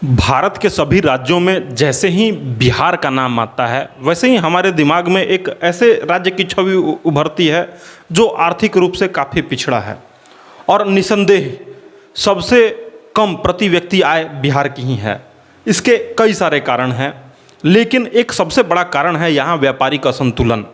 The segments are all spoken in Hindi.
भारत के सभी राज्यों में जैसे ही बिहार का नाम आता है, वैसे ही हमारे दिमाग में एक ऐसे राज्य की छवि उभरती है जो आर्थिक रूप से काफ़ी पिछड़ा है और निसंदेह सबसे कम प्रति व्यक्ति आय बिहार की ही है। इसके कई सारे कारण हैं, लेकिन एक सबसे बड़ा कारण है यहाँ व्यापारिक असंतुलन।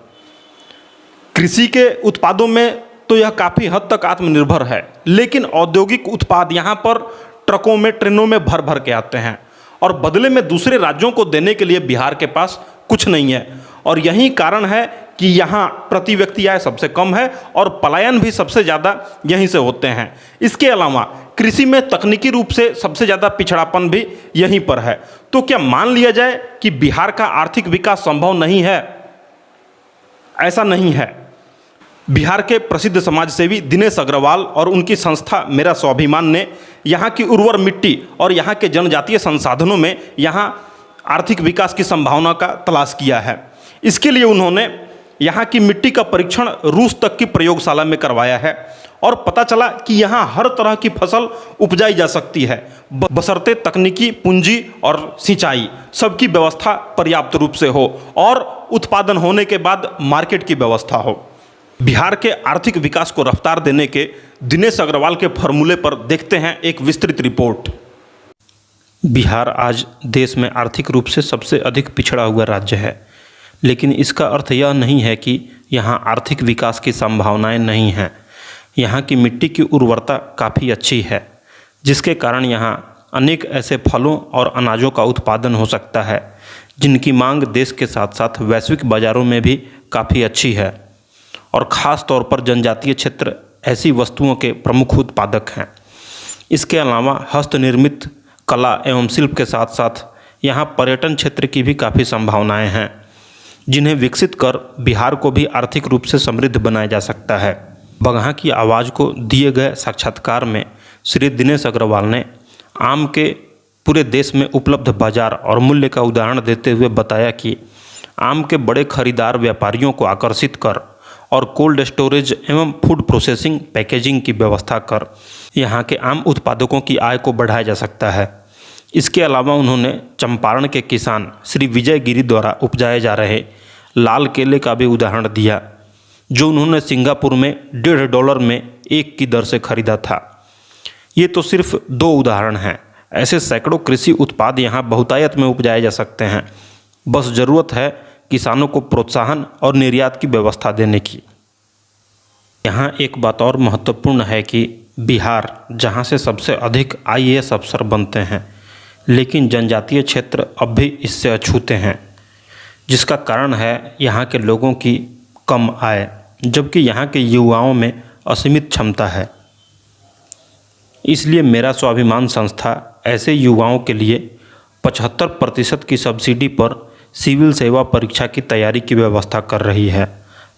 कृषि के उत्पादों में तो यह काफ़ी हद तक आत्मनिर्भर है, लेकिन औद्योगिक उत्पाद यहाँ पर ट्रकों में, ट्रेनों में भर भर के आते हैं और बदले में दूसरे राज्यों को देने के लिए बिहार के पास कुछ नहीं है। और यही कारण है कि यहाँ प्रति व्यक्ति आय सबसे कम है और पलायन भी सबसे ज़्यादा यहीं से होते हैं। इसके अलावा कृषि में तकनीकी रूप से सबसे ज़्यादा पिछड़ापन भी यहीं पर है। तो क्या मान लिया जाए कि बिहार का आर्थिक विकास संभव नहीं है? ऐसा नहीं है। बिहार के प्रसिद्ध समाजसेवी दिनेश अग्रवाल और उनकी संस्था मेरा स्वाभिमान ने यहाँ की उर्वर मिट्टी और यहाँ के जनजातीय संसाधनों में यहाँ आर्थिक विकास की संभावना का तलाश किया है। इसके लिए उन्होंने यहाँ की मिट्टी का परीक्षण रूस तक की प्रयोगशाला में करवाया है और पता चला कि यहाँ हर तरह की फसल उपजाई जा सकती है, बशर्ते तकनीकी पूंजी और सिंचाई सबकी व्यवस्था पर्याप्त रूप से हो और उत्पादन होने के बाद मार्केट की व्यवस्था हो। बिहार के आर्थिक विकास को रफ्तार देने के दिनेश अग्रवाल के फॉर्मूले पर देखते हैं एक विस्तृत रिपोर्ट। बिहार आज देश में आर्थिक रूप से सबसे अधिक पिछड़ा हुआ राज्य है, लेकिन इसका अर्थ यह नहीं है कि यहाँ आर्थिक विकास की संभावनाएं नहीं हैं। यहाँ की मिट्टी की उर्वरता काफ़ी अच्छी है, जिसके कारण यहाँ अनेक ऐसे फलों और अनाजों का उत्पादन हो सकता है जिनकी मांग देश के साथ साथ वैश्विक बाज़ारों में भी काफ़ी अच्छी है। और ख़ास तौर पर जनजातीय क्षेत्र ऐसी वस्तुओं के प्रमुख उत्पादक हैं। इसके अलावा हस्तनिर्मित कला एवं शिल्प के साथ साथ यहाँ पर्यटन क्षेत्र की भी काफ़ी संभावनाएं हैं, जिन्हें विकसित कर बिहार को भी आर्थिक रूप से समृद्ध बनाया जा सकता है। बगहा की आवाज़ को दिए गए साक्षात्कार में श्री दिनेश अग्रवाल ने आम के पूरे देश में उपलब्ध बाजार और मूल्य का उदाहरण देते हुए बताया कि आम के बड़े खरीदार व्यापारियों को आकर्षित कर और कोल्ड स्टोरेज एवं फूड प्रोसेसिंग पैकेजिंग की व्यवस्था कर यहाँ के आम उत्पादकों की आय को बढ़ाया जा सकता है। इसके अलावा उन्होंने चंपारण के किसान श्री विजय गिरी द्वारा उपजाए जा रहे लाल केले का भी उदाहरण दिया, जो उन्होंने सिंगापुर में $1.5 में 1 की दर से खरीदा था। ये तो सिर्फ 2 उदाहरण हैं। ऐसे सैकड़ों कृषि उत्पाद यहाँ बहुतायत में उपजाए जा सकते हैं। बस ज़रूरत है किसानों को प्रोत्साहन और निर्यात की व्यवस्था देने की। यहाँ एक बात और महत्वपूर्ण है कि बिहार जहाँ से सबसे अधिक IAS अफसर बनते हैं, लेकिन जनजातीय क्षेत्र अब भी इससे अछूते हैं, जिसका कारण है यहाँ के लोगों की कम आय, जबकि यहाँ के युवाओं में असीमित क्षमता है। इसलिए मेरा स्वाभिमान संस्था ऐसे युवाओं के लिए 75% की सब्सिडी पर सिविल सेवा परीक्षा की तैयारी की व्यवस्था कर रही है,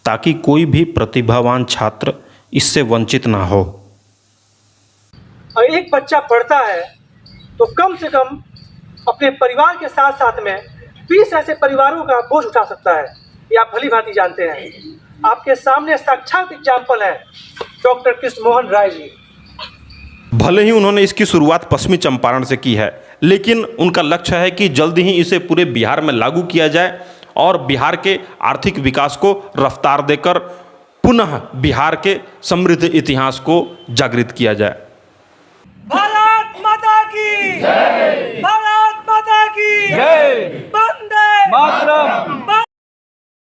ताकि कोई भी प्रतिभावान छात्र इससे वंचित ना हो। और एक बच्चा पढ़ता है तो कम से कम अपने परिवार के साथ साथ में 20 ऐसे परिवारों का बोझ उठा सकता है। ये आप भली भांति जानते हैं। आपके सामने साक्षात एग्जाम्पल है डॉक्टर कृष्ण मोहन राय जी। भले ही उन्होंने इसकी शुरुआत पश्चिमी चंपारण से की है, लेकिन उनका लक्ष्य है कि जल्द ही इसे पूरे बिहार में लागू किया जाए और बिहार के आर्थिक विकास को रफ्तार देकर पुनः बिहार के समृद्ध इतिहास को जागृत किया जाए। भारत माता की जय! भारत माता की जय! वंदे मातरम!